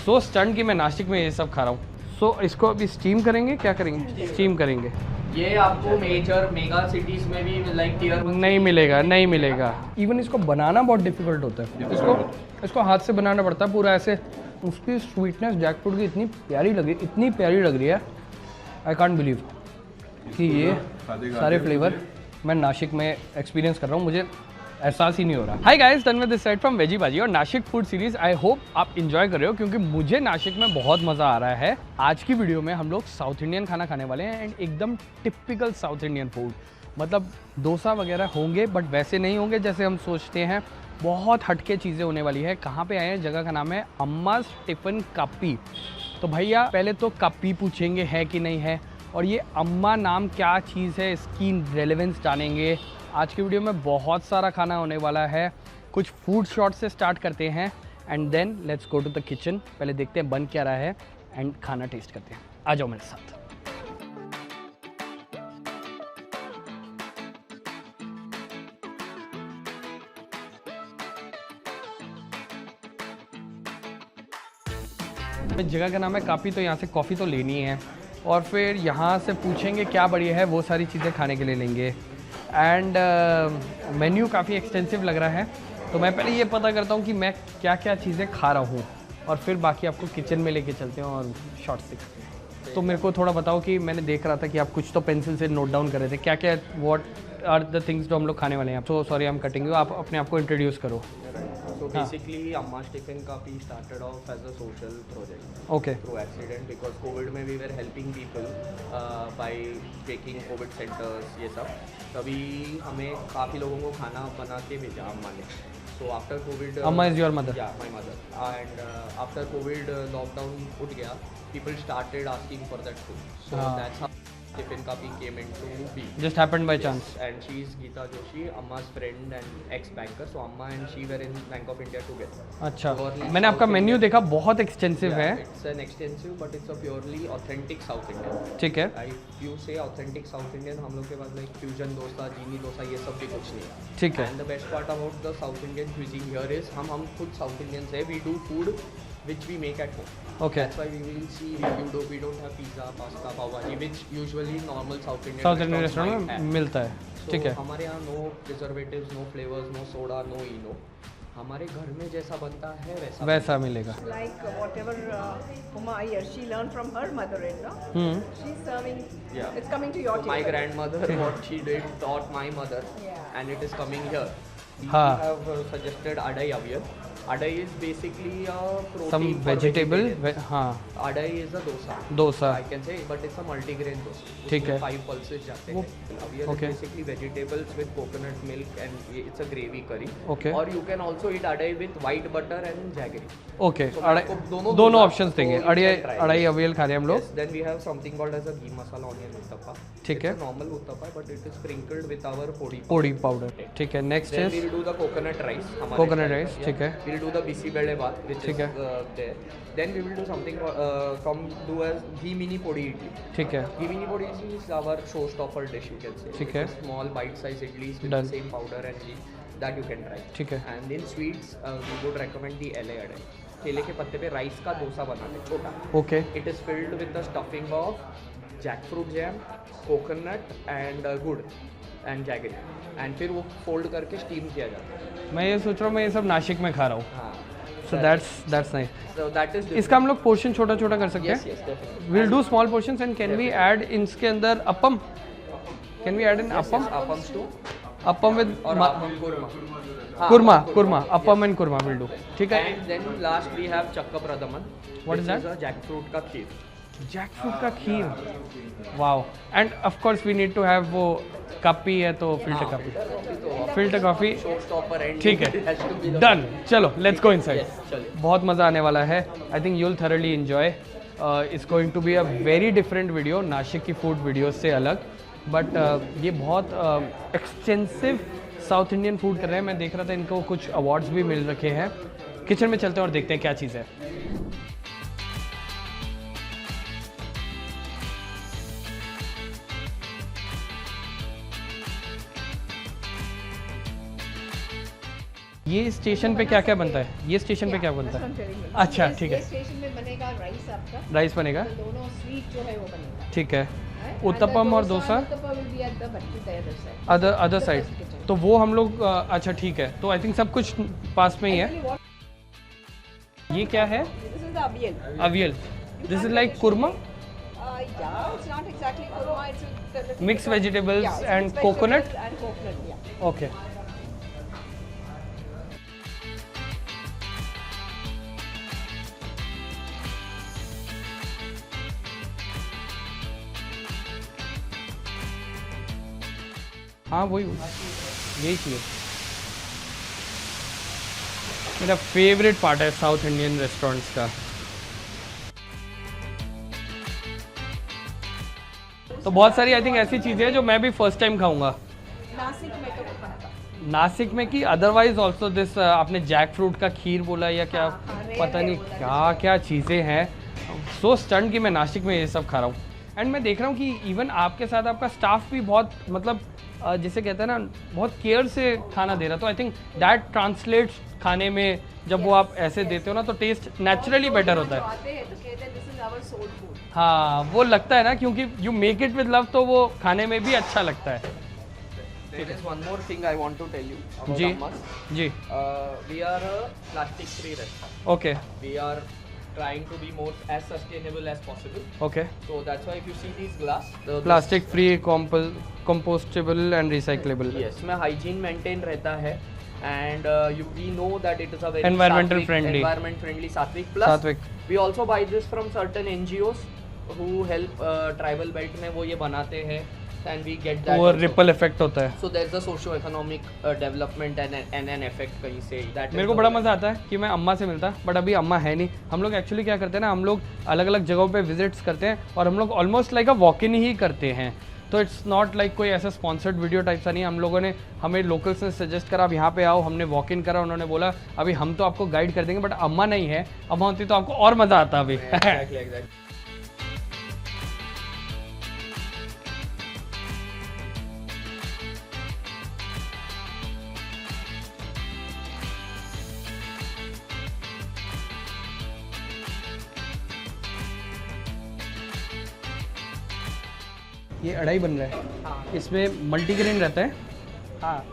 सो stunt कि मैं नासिक में ये सब खा रहा हूँ। सो इसको अभी स्टीम करेंगे, क्या करेंगे? स्टीम करेंगे। ये आपको मेजर मेगा सिटीज में भी लाइक टियर नहीं मिलेगा, नहीं मिलेगा। इवन इसको बनाना बहुत डिफिकल्ट होता है। इसको हाथ से बनाना पड़ता है पूरा ऐसे। उसकी स्वीटनेस जैकफ्रूट की इतनी प्यारी लग रही है। आई कांट बिलीव कि ये सारे फ्लेवर मैं नासिक में एक्सपीरियंस कर रहा हूँ, मुझे एहसास ही नहीं हो रहा। Hi guys, Tanmay this side from veggie भाजी और Nashik food series. I hope आप इंजॉय कर रहे हो क्योंकि मुझे नासिक में बहुत मज़ा आ रहा है। आज की वीडियो में हम लोग साउथ इंडियन खाना खाने वाले हैं एंड एकदम टिपिकल साउथ इंडियन फूड। मतलब डोसा वगैरह होंगे बट वैसे नहीं होंगे जैसे हम सोचते हैं। बहुत हटके चीज़ें होने वाली है। कहाँ पे आए हैं? जगह का नाम है अम्माज टिफिन कापी। तो भैया पहले तो कापी पूछेंगे है कि नहीं है, और ये अम्मा नाम क्या चीज़ है इसकी रेलेवेंस जानेंगे। आज की वीडियो में बहुत सारा खाना होने वाला है। कुछ फूड शॉट से स्टार्ट करते हैं and then let's go to the kitchen. पहले देखते हैं बन क्या रहा है एंड खाना टेस्ट करते हैं। आ जाओ मेरे साथ। जगह का नाम है काफ़ी, तो यहाँ से कॉफ़ी तो लेनी है और फिर यहाँ से पूछेंगे क्या बढ़िया है, वो सारी चीज़ें खाने के लिए लेंगे। एंड मेन्यू काफ़ी एक्सटेंसिव लग रहा है, तो मैं पहले ये पता करता हूँ कि मैं क्या क्या चीज़ें खा रहा हूँ और फिर बाकी आपको किचन में लेके चलते हैं और शॉर्ट्स दिखाते हैं। तो मेरे को थोड़ा बताओ कि मैंने देख रहा था कि आप कुछ तो पेंसिल से नोट डाउन कर रहे थे, क्या क्या व्हाट आर द थिंग्स जो हम लोग खाने वाले हैं। तो sorry I am cutting you, आप अपने आप को इंट्रोड्यूस करो। So basically, Amma's Tiffin Kapi started off as a social project. Okay. Through accident because COVID में we were helping people by taking COVID centers ये सब। तभी हमें काफ़ी लोगों को खाना बना के भेजा अम्मा ने। So after COVID. Amma is your mother? Yeah, my mother. And after COVID lockdown उठ गया, people started asking for that food. So that's how Tiffin Kapi came into being. Just happened by chance. And she is Geeta Joshi, Amma's friend and ex-banker. So Amma and she were in Bank of India together. अच्छा, मैंने आपका menu देखा, बहुत extensive है। It's an extensive, but it's a purely authentic South Indian. ठीक है। If you say authentic South Indian, हम लोग के पास like fusion डोसा, जीनी डोसा ये सब भी कुछ नहीं है। ठीक है। And the best part about the South Indian cuisine here is हम खुद South Indians हैं. We do food which we make at home. Okay. That's why we will see we don't have pizza, pasta, pav bhaji, which usually normal South Indian restaurant में मिलता है। ठीक है। हमारे यहाँ no preservatives, no flavors, no soda, no ENO. हमारे घर में जैसा बनता है वैसा मिलेगा। Like whatever Uma here, she learned from her mother-in-law. She's serving. Yeah. It's coming to your table. My grandmother, what she did, taught my mother, Yeah. and it is coming here. We हाँ. have suggested adai avial. Adai is basically a protein Some for vegetable, vegetarians. हाँ। Adai is a dosa. Dosa. I can say, but it's a multigrain dosa. ठीक है। 5 pulses जाते वो- हैं. Avial okay. is basically vegetables with coconut milk and it's a gravy curry. Okay. Or you can also eat adai with white butter and jaggery. Okay, So आपको दोनों दूंगा, options देंगे। so you can try. अड़ाई aviyal खा रहे हैं हम लोग। Yes, then we have something called as a ghee masala onion uttappa. ठीक है। It's a normal uttappa, but it is sprinkled with our podi. Podi powder. ठीक है। Next Then is we'll do the coconut rice. हमारे Coconut style rice, का, ठीक है। yeah. We'll do the bisi bele baat, which ठीक is there. Then we will do something do as ghee mini podi idli. ठीक है। Ghee mini podi idli is our showstopper dish, you can say. ठीक It's है। a small bite-sized idlis with Done. the same powder and ghee that you can try. ठीक है। And in sweets, we would recommend the LA adai. केले के पत्ते पे rice का डोसा बनाते छोटा. Okay. It is filled with the stuffing of jackfruit jam, coconut and good and jaggery. And फिर वो फोल्ड करके स्टीम किया जाता है. मैं ये सोच रहा हूँ मैं ये सब नासिक में खा रहा हूँ। हाँ. So that's nice. So that is इसका हम लोग पोर्शन छोटा छोटा कर सकते yes, हैं। yes, definitely. Will do small portions and can we add इसके अंदर appam? Can we add in appam? Appam stew appam with और appam kurma. हाँ, kurma appam kurma yes. Appam and kurma will do. ठीक है। And then last we have chakka pradaman. What is which that? a jackfruit का खीर. Jackfruit का खीर। Wow. And of course we need to have वो कापी है तो filter kaapi. Filter coffee. Showstopper and ठीक it has to be है। the- done. चलो लेट्स गो इनसाइड। Yes, चलिए. बहुत मज़ा आने वाला है। I think you'll thoroughly enjoy. It's going to be a very different video, Nashik की फूड वीडियो से अलग। बट ये बहुत एक्सटेंसिव साउथ इंडियन फूड कर रहे हैं। मैं देख रहा था इनको कुछ अवार्ड्स भी मिल रखे हैं। किचन में चलते हैं और देखते हैं क्या चीज़ है। ये स्टेशन पे क्या क्या बनता है? ये स्टेशन पे क्या बनता है? अच्छा, ठीक है। स्टेशन में बनेगा राइस आपका, राइस बनेगा, तो दोनों स्वीट जो है वो बनेगा। ठीक है। And उत्तपम the और dosa, dosa Uttapam will be at the other side. Other The side, first kitchen. तो वो हम लोग अच्छा ठीक है, तो आई थिंक सब कुछ पास में ही है। Actually, what ये क्या है? this is the avial. Avial, this is like kurma, Yeah, it's not exactly kurma. It's Mixed vegetables yeah, it's and mixed coconut? vegetable and coconut. Yeah. Okay. हाँ वही, यही चाहिए। मेरा फेवरेट पार्ट है साउथ इंडियन रेस्टोरेंट्स का। तो बहुत सारी आई थिंक ऐसी चीज़ें हैं जो मैं भी फर्स्ट टाइम खाऊंगा नासिक में तो बनता। नासिक में, कि अदरवाइज ऑल्सो दिस आपने जैक फ्रूट का खीर बोला या क्या, पता नहीं क्या क्या चीज़ें हैं। सो स्टंट कि मैं नासिक में ये सब खा रहा हूँ। एंड मैं देख रहा हूँ कि इवन आपके साथ आपका स्टाफ भी बहुत मतलब जिसे कहते हैं ना बहुत केयर से खाना दे रहा, तो आई थिंक दैट ट्रांसलेट्स खाने में। जब वो आप ऐसे देते हो ना तो टेस्ट नेचुरली बेटर होता है। आते हैं तो कहते हैं this is our soul food. हाँ वो लगता है ना, क्योंकि you make it with love, तो वो खाने में भी अच्छा लगता है। There is one more thing I want to tell you about जी Amma's. जी, We are a plastic free restaurant. Okay We are trying to be more as sustainable as possible. Okay. So that's why if you see these glass, plastic free, compostable and recyclable. yes, में hygiene maintain रहता है, and we know that it is a very Environmental sattvic- friendly. environment friendly Sattvic. Plus सात्विक। we also buy this from certain NGOs who help tribal belt में वो ये बनाते हैं, and we get that वो also. Ripple effect होता है। So there's a socio-economic development and an effect कहीं से that मेरे is को the बड़ा way. मज़ा आता है कि मैं अम्मा से मिलता, बट अभी अम्मा है नहीं। हम लोग एक्चुअली क्या करते हैं ना, हम लोग अलग अलग जगहों पे विजिट्स करते हैं और हम लोग almost like a walk in ही करते हैं। तो इट्स नॉट लाइक कोई ऐसा स्पॉन्सर्ड वीडियो टाइप सा नहीं। हम लोगों ने, हमें लोकल्स ने सजेस्ट करा आप यहाँ पे आओ, हमने वॉक इन करा, उन्होंने बोला अभी हम तो आपको गाइड कर देंगे, बट अम्मा नहीं है, अम्मा होती तो आपको और मज़ा आता अभी। Exactly, exactly. ये अढ़ाई बन रहा है, हाँ इसमें मल्टीग्रेन रहता है। हाँ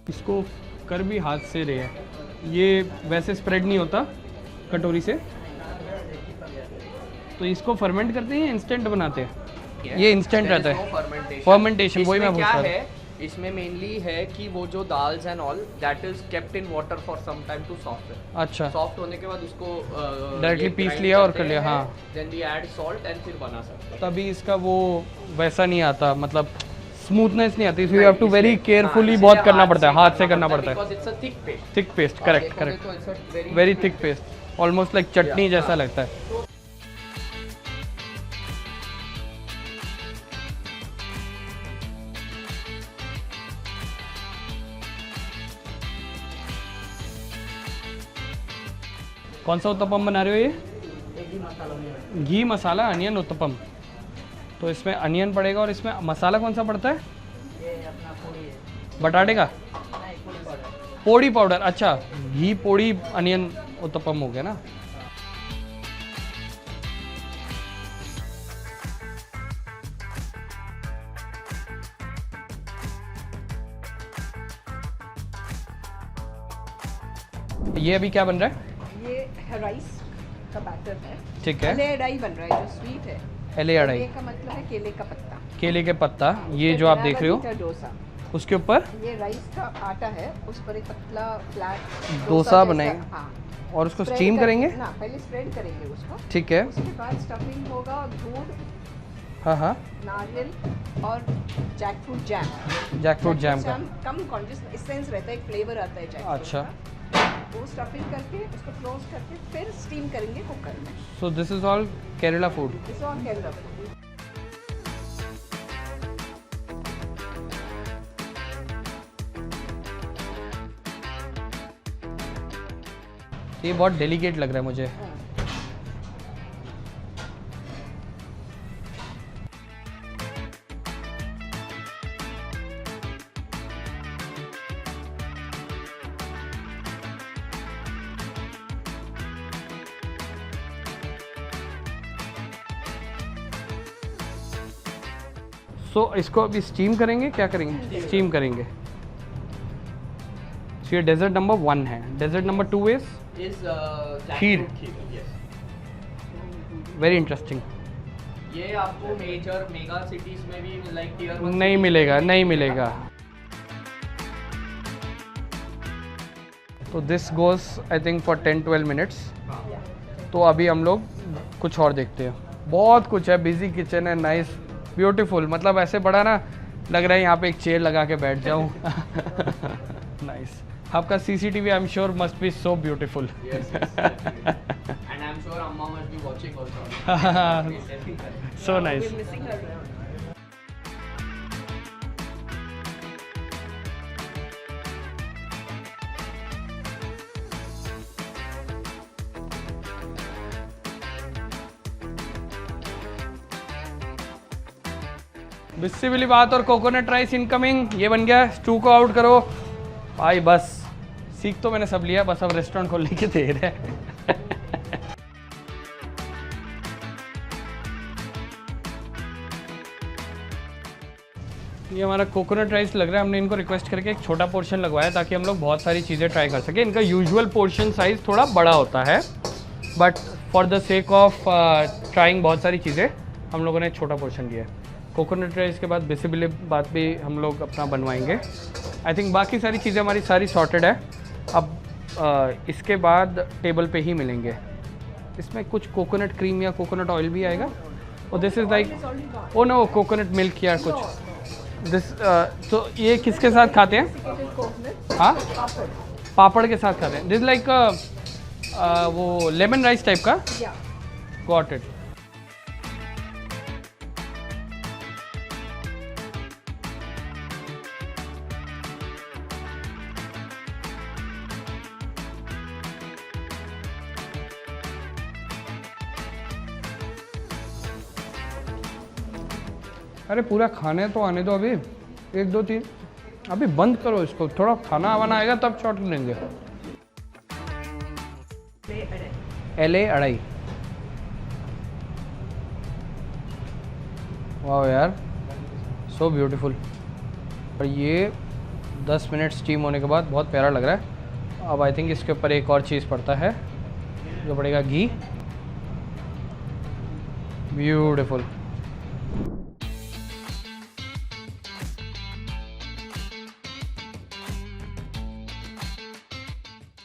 इसको कर भी हाथ से रहे हैं, ये वैसे स्प्रेड नहीं होता कटोरी से। तो इसको फर्मेंट करते हैं या इंस्टेंट बनाते हैं? ये इंस्टेंट रहता है। फर्मेंटेशन वही मैं इसमें पूछ क्या रहा था। है, इसमें मेनली है कि वो जो dals and all that is kept in water for some time to soft. अच्छा, सॉफ्ट होने के बाद उसको Directly पीस लिया और कर लिया, हाँ। Then we add salt and फिर बना सकते हैं। तभी इसका वो वैसा नहीं आता, मतलब स्मूथनेस नहीं आती। You have to very carefully बहुत करना पड़ता है, हाथ से करना पड़ता है। Because it's a thick paste. Thick paste, correct correct, very thick paste, almost like chutney जैसा लगता है। कौन सा उत्तपम बना रहे हो ये? घी मसाला अनियन उत्तपम। तो इसमें अनियन पड़ेगा और इसमें मसाला कौन सा पड़ता है? बटाटे का पोड़ी पाउडर। अच्छा, घी पोड़ी अनियन उत्तपम हो गया ना। ये अभी क्या बन रहा है? ये राइस का बैटर है। ठीक है, एले अडाई बन रहा है जो स्वीट है। एले अढ़ाई, एले का मतलब है केले का पत्ता। केले के पत्ता, ये जो आप देख रहे हो डोसा, उसके ऊपर ये राइस का आटा है, उस पर एक पतला फ्लैट डोसा जैसा- बनाएंगे। हाँ, और उसको spread स्टीम कर- करेंगे। ना, पहले स्प्रेड करेंगे उसको। ठीक है, उसके बाद स्टफिंग होगा और दूध, हाँ हाँ, नारियल और जैकफ्रूट जैम। जैकफ्रूट जैम का। कम कॉन्शियस एसेंस रहता है, एक फ्लेवर आता है जैकफ्रूट अच्छा, का। वो स्टफिंग करके उसको क्लोज करके फिर स्टीम करेंगे कुकर में। So this is all Kerala food. It's all Kerala food. ये बहुत डेलिकेट लग रहा है मुझे। सो इसको अभी स्टीम करेंगे, क्या करेंगे? स्टीम करेंगे। सो ये डेजर्ट नंबर 1 है। Dessert number 2 is kheer. Very interesting. ये आपको मेजर मेगा सिटीज में भी लाइक टियर 1 नहीं मिलेगा, नहीं मिलेगा। तो this goes I think for 10-12 minutes. तो अभी हम लोग कुछ और देखते हैं। बहुत कुछ है, बिजी किचन है, नाइस ब्यूटीफुल, मतलब ऐसे बड़ा ना लग रहा है यहाँ पे एक चेयर लगा के बैठ जाऊँ। नाइस। आपका CCTV I am sure must be so beautiful. and I'm sure Amma must be watching also. So nice. We're missing her. Bisi bele bath और कोकोनट राइस इनकमिंग। ये बन गया, स्टू को आउट करो भाई। बस सीख तो मैंने सब लिया, बस अब रेस्टोरेंट खोलने की देर है। ये हमारा कोकोनट राइस लग रहा है। हमने इनको रिक्वेस्ट करके एक छोटा पोर्शन लगवाया ताकि हम लोग बहुत सारी चीज़ें ट्राई कर सकें। इनका यूजुअल पोर्शन साइज़ थोड़ा बड़ा होता है, but for the sake of trying बहुत सारी चीज़ें हम लोगों ने छोटा पोर्शन लिया है। कोकोनट राइस के बाद बेसिकली बात भी हम लोग अपना बनवाएंगे। आई थिंक बाकी सारी चीज़ें हमारी सारी सॉर्टेड है। अब इसके बाद टेबल पे ही मिलेंगे। इसमें कुछ कोकोनट क्रीम या कोकोनट ऑयल भी आएगा। और this is like oh no coconut milk या कुछ दिस। तो ये किसके साथ खाते हैं? हाँ, पापड़ के साथ खाते हैं। दिस लाइक वो लेमन राइस टाइप का। Got it. अरे पूरा खाने तो आने दो, अभी 1 2 3 अभी बंद करो इसको। थोड़ा खाना वाना आएगा तब शॉट लेंगे। LA अढ़ाई। वाह यार, सो ब्यूटीफुल। और ये 10 मिनट स्टीम होने के बाद बहुत प्यारा लग रहा है। अब आई थिंक इसके ऊपर एक और चीज़ पड़ता है जो पड़ेगा घी। ब्यूटीफुल।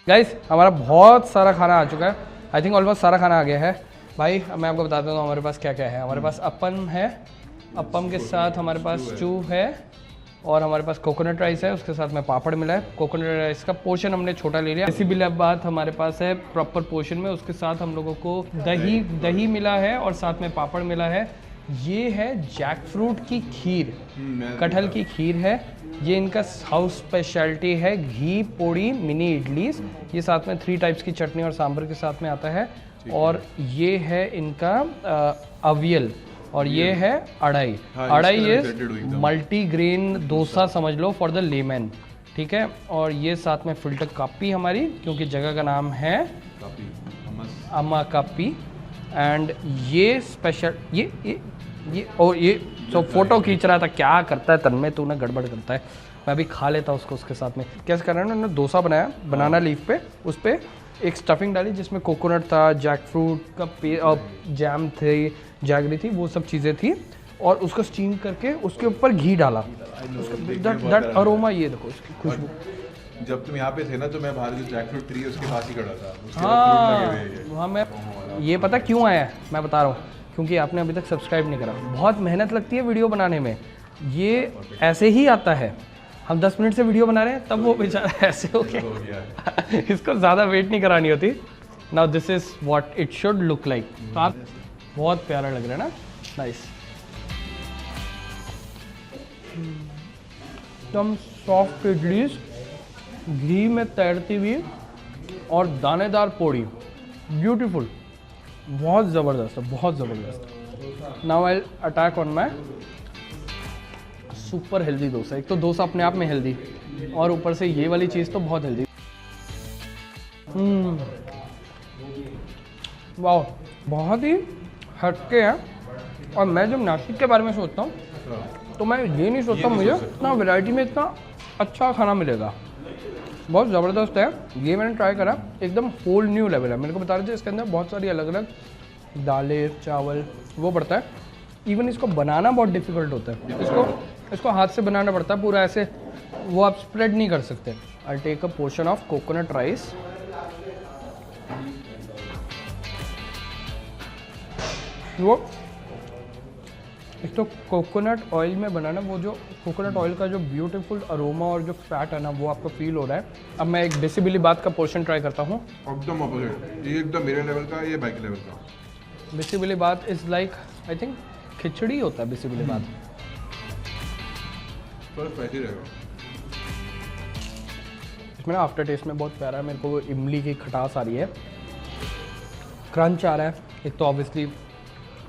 गाइस हमारा बहुत सारा खाना आ चुका है। आई थिंक ऑलमोस्ट सारा खाना आ गया है भाई। मैं आपको बताता हूँ हमारे पास क्या क्या है। हमारे पास अप्पम है, अप्पम के साथ हमारे पास स्टू है, और हमारे पास कोकोनट राइस है, उसके साथ में पापड़ मिला है। कोकोनट राइस का पोर्शन हमने छोटा ले लिया। इसी बिल बात हमारे पास है प्रॉपर पोर्शन में। उसके साथ हम लोगों को दही मिला है और साथ में पापड़ मिला है। ये है जैक फ्रूट की खीर, कटहल की खीर है। ये इनका हाउस स्पेशलिटी है। घी पोड़ी मिनी इडलीज, ये साथ में 3 टाइप्स की चटनी और सांभर के साथ में आता है। और ये है इनका अवियल, और ये है अढ़ाई। अढ़ाई इज मल्टी ग्रेन डोसा समझ लो फॉर द लेमन, ठीक है। और ये साथ में फिल्टर कापी हमारी, क्योंकि जगह का नाम है अम्मा कापी। एंड ये स्पेशल ये और ये जो फोटो खींच रहा था, क्या करता है तन्मय, तू ना गड़बड़ करता है। मैं अभी खा लेता उसको उसके साथ में। कैसे कर रहे हैं, उन्होंने डोसा बनाया बनाना लीफ पे, उस पर एक स्टफिंग डाली जिसमें कोकोनट था, जैक फ्रूट का जैम थे, जैगरी थी, वो सब चीज़ें थी, और उसको स्टीम करके उसके ऊपर घी डाला। दैट अरोमा, ये देखो इसकी खुशबू। जब तुम यहाँ पे थे ना तो मैं बाहर जो जैक फ्रूट ट्री है उसके पास ही खड़ा था। हाँ वहाँ मैं, ये पता क्यों आया मैं बता रहा हूँ, क्योंकि आपने अभी तक सब्सक्राइब नहीं करा। बहुत मेहनत लगती है वीडियो बनाने में, ये ऐसे ही आता है। हम 10 मिनट से वीडियो बना रहे हैं, तब वो बेचारा ऐसे हो गया। इसको ज़्यादा वेट नहीं करानी होती। Now this is what it should look like. तो आप बहुत प्यारा लग रहा है ना, नाइस। एकदम सॉफ्ट इडलीज, घी में तैरती हुई और दानेदार पोड़ी, ब्यूटीफुल, बहुत ज़बरदस्त है, बहुत ज़बरदस्त। Now I attack on my super healthy dosa. एक तो डोसा अपने आप में हेल्दी, और ऊपर से ये वाली चीज़ तो बहुत हेल्दी। वाह, बहुत ही हटके हैं। और मैं जब नासिक के बारे में सोचता हूँ तो मैं ये नहीं सोचता नहीं मुझे सोच सकते। इतना वैरायटी में इतना अच्छा खाना मिलेगा। बहुत ज़बरदस्त है ये, मैंने ट्राई करा, एकदम होल न्यू लेवल है। मेरे को बता रहे थे इसके अंदर बहुत सारी अलग अलग दालें चावल वो पड़ता है। इवन इसको बनाना बहुत डिफिकल्ट होता है, इसको हाथ से बनाना पड़ता है पूरा ऐसे, वो आप स्प्रेड नहीं कर सकते। I take a portion of coconut rice. वो एक तो कोकोनट ऑयल में बनाना, वो जो कोकोनट ऑयल का जो ब्यूटीफुल अरोमा और जो फैट है ना वो आपको फील हो रहा है। अब मैं एक बेसिबली बात का पोर्शन ट्राई करता हूँ। एकदम ऑपोजिट, ये एकदम मेरे लेवल का, ये बाकी लेवल का। बेसिबली बात इज़ लाइक आई थिंक खिचड़ी होता है बेसिबली बात। थोड़ा स्पाइसी रहेगा। इसमें ना आफ्टर टेस्ट में बहुत प्यारा है, मेरे को वो इमली की खटास आ रही है, क्रंच आ रहा है। एक तो ऑब्वियसली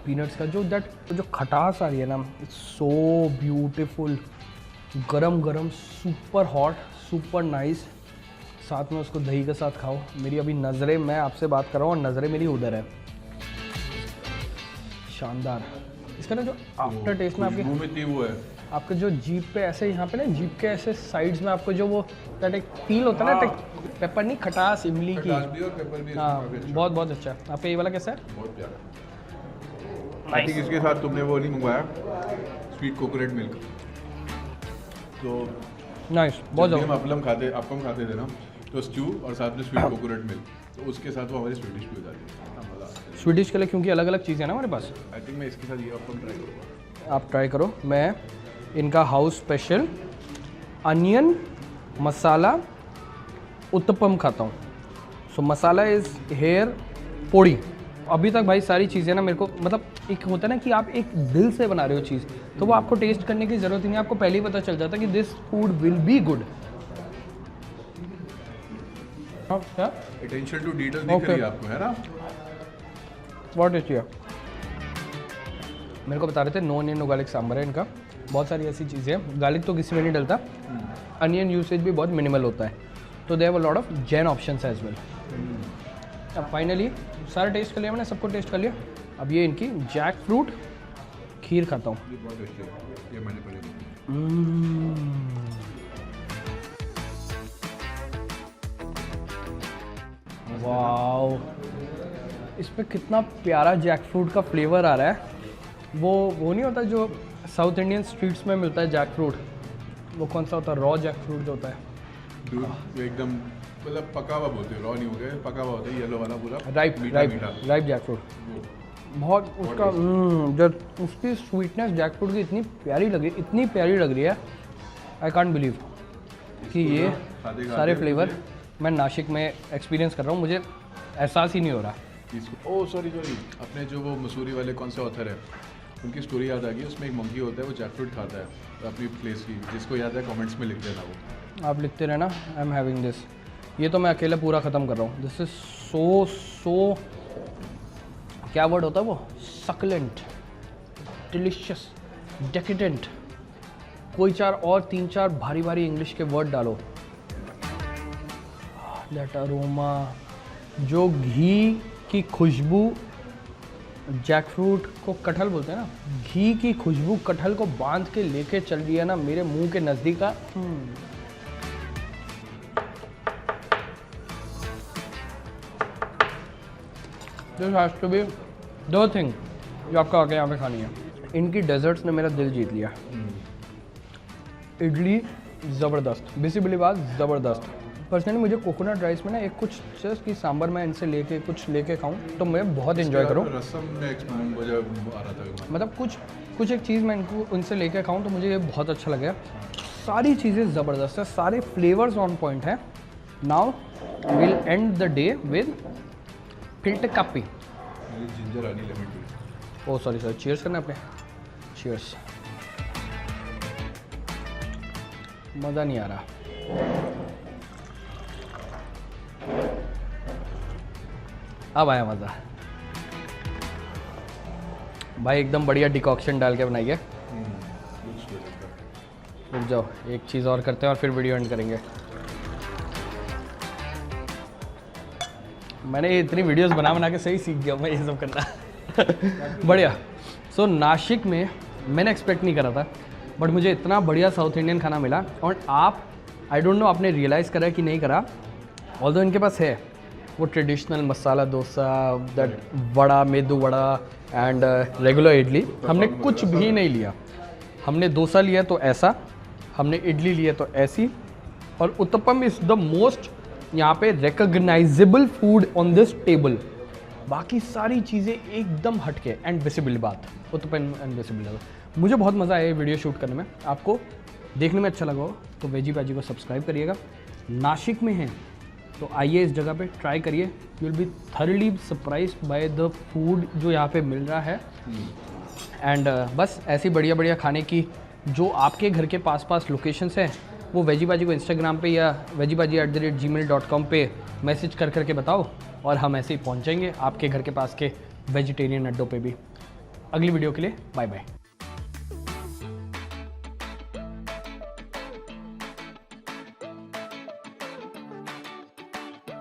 पीनट्स का जो खटास आ रही है ना, इट्स सो ब्यूटीफुल, गरम गरम, सुपर हॉट, सुपर नाइस। साथ में उसको दही के साथ खाओ। मेरी अभी नज़रें, मैं आपसे बात कर रहा हूँ और नज़रें मेरी उधर है। शानदार। इसका ना जो आफ्टर टेस्ट में मुंह में वो है आपके जो जीभ पे ऐसे, यहाँ पे ना जीभ के ऐसे साइड्स में आपको जो वो दैट एक फील होता है ना, पेपर नहीं, खटास इमली की। खटास भी और पेपर भी हाँ, इसमें काफी अच्छा। बहुत बहुत अच्छा है। आपका ये वाला कैसा है? बहुत प्यारा। आई थिंक इसके साथ तुमने वो नहीं मंगवाया, स्वीट कोकोनट मिल्क। तो नाइस, बहुत जब भी हम ज़बरदस्त। अप्पम खाते थे ना, तो स्ट्यू और साथ में स्वीट कोकोनट मिल्क, तो उसके साथ वो हमारी स्वीट डिश भी हो जाती है। स्वीडिश के लिए क्योंकि अलग अलग चीज़ें हैं ना हमारे पास। आई थिंक मैं इसके साथ ये अप्पम ट्राई करूँगा। आप ट्राई करो। मैं इनका हाउस स्पेशल अनियन मसाला उत्तपम खाता हूँ। सो मसाला इज़ हेयर पोड़ी। अभी तक भाई सारी चीज़ें ना मेरे को, मतलब एक होता है ना कि आप एक दिल से बना रहे हो चीज़, तो वो आपको टेस्ट करने की ज़रूरत ही नहीं, आपको पहले ही पता चल जाता है कि this food will be good. हाँ क्या अटेंशन टू डिटेल दिख रही है आपको, है ना? बहुत टेस्टी है। मेरे को बता रहे थे no onion no garlic sambar है इनका। बहुत सारी ऐसी चीज़ें हैं, गार्लिक तो किसी में नहीं डलता, अनियन यूसेज भी बहुत मिनिमल होता है, तो they have a lot of Jain options as well. अब फाइनली सारा टेस्ट कर लिया मैंने, सबको टेस्ट कर लिया। अब ये इनकी जैक फ्रूट खीर खाता हूँ। ये बहुत टेस्टी है, ये मैंने पहले देखा। वाओ, इसमें कितना प्यारा जैक फ्रूट का फ्लेवर आ रहा है। वो नहीं होता जो साउथ इंडियन स्ट्रीट्स में मिलता है जैक फ्रूट, वो कौन सा होता है, रॉ जैक फ्रूट जो होता है। दूध वो एकदम मतलब पका हुआ बोलते हैं, रॉ नहीं हो गया, पका हुआ होता है, येलो वाला पूरा राइप मीठा मीठा। राइप जैक फ्रूट, वो बहुत उसका जब उसकी स्वीटनेस जैक फ्रूट की इतनी प्यारी लग रही है। आई कांट बिलीव कि ये खाते सारे फ्लेवर मैं नासिक में एक्सपीरियंस कर रहा हूँ, मुझे एहसास ही नहीं हो रहा। ओह सॉरी अपने जो वो मसूरी वाले कौन से ऑथर है, उनकी स्टोरी याद आ गई। उसमें एक मंकी होता है, वो जैक फ्रूट खाता है अपनी प्लेस की, जिसको याद है कमेंट्स में लिख देना। वो आप लिखते रहना, आई एम हैविंग दिस। ये तो मैं अकेले पूरा ख़त्म कर रहा हूँ। दिस इज सो क्या वर्ड होता है वो, सक्लेंट, डिलीशियस, डेकेडेंट। कोई तीन चार भारी भारी इंग्लिश के वर्ड डालो। दैट अरोमा, जो घी की खुशबू, जैक फ्रूट को कटहल बोलते हैं ना, घी की खुशबू कटहल को बांध के लेके चल रही है ना मेरे मुंह के नज़दीक का। दिस हैज टू बी दो थिंग जो आपका आके यहाँ पे खानी है। इनकी डेजर्ट्स ने मेरा दिल जीत लिया। इडली ज़बरदस्त, बेसिकली बात ज़बरदस्त। पर्सनली मुझे कोकोनट राइस में ना एक कुछ जस्ट कि सांभर में इनसे लेके खाऊं तो मैं बहुत इन्जॉय करूँ। रसम में मुझे आ रहा था, मतलब कुछ एक चीज़ मैं उनसे लेके खाऊं तो मुझे ये बहुत अच्छा लगा। सारी चीज़ें ज़बरदस्त है, सारे फ्लेवर्स ऑन पॉइंट है। Now will and the day with filter coffee. Ginger honey lemon tea. Oh sorry cheers करना अपने, चीयर्स। मज़ा नहीं आ रहा। अब आया मज़ा भाई, एकदम बढ़िया डिकॉक्शन डाल के बनाइए। रुक जाओ, एक चीज़ और करते हैं और फिर वीडियो एंड करेंगे। मैंने इतनी वीडियोस बना के सही सीख गया मैं ये सब करना। बढ़िया। सो नासिक में मैंने एक्सपेक्ट नहीं करा था बट मुझे इतना बढ़िया साउथ इंडियन खाना मिला। और आप आई डोंट नो आपने रियलाइज़ करा कि नहीं करा, ऑल्दो इनके पास है वो traditional masala dosa, that vada, medu vada and regular idli. हमने कुछ भी नहीं लिया। हमने डोसा लिया तो ऐसा, हमने इडली लिया तो ऐसी, और उत्तपम इज़ द मोस्ट यहाँ पे recognisable food on this table. बाकी सारी चीज़ें एकदम हटके एंड विजिबल बात, उत्तपम एंड विजिबल। मुझे बहुत मज़ा आया ये वीडियो शूट करने में। आपको देखने में अच्छा लगा हो तो वेजी बाजी को सब्सक्राइब करिएगा। नासिक में हैं तो आइए इस जगह पे, ट्राई करिए। You will be thoroughly surprised by the food जो यहाँ पे मिल रहा है। एंड बस ऐसी बढ़िया बढ़िया खाने की जो आपके घर के पास लोकेशंस हैं वो वेजी बाजी को इंस्टाग्राम पे या vejibaji@gmail.com पे मैसेज कर करके बताओ, और हम ऐसे ही पहुँचेंगे आपके घर के पास के वेजिटेरियन अड्डों पे भी। अगली वीडियो के लिए बाय बाय।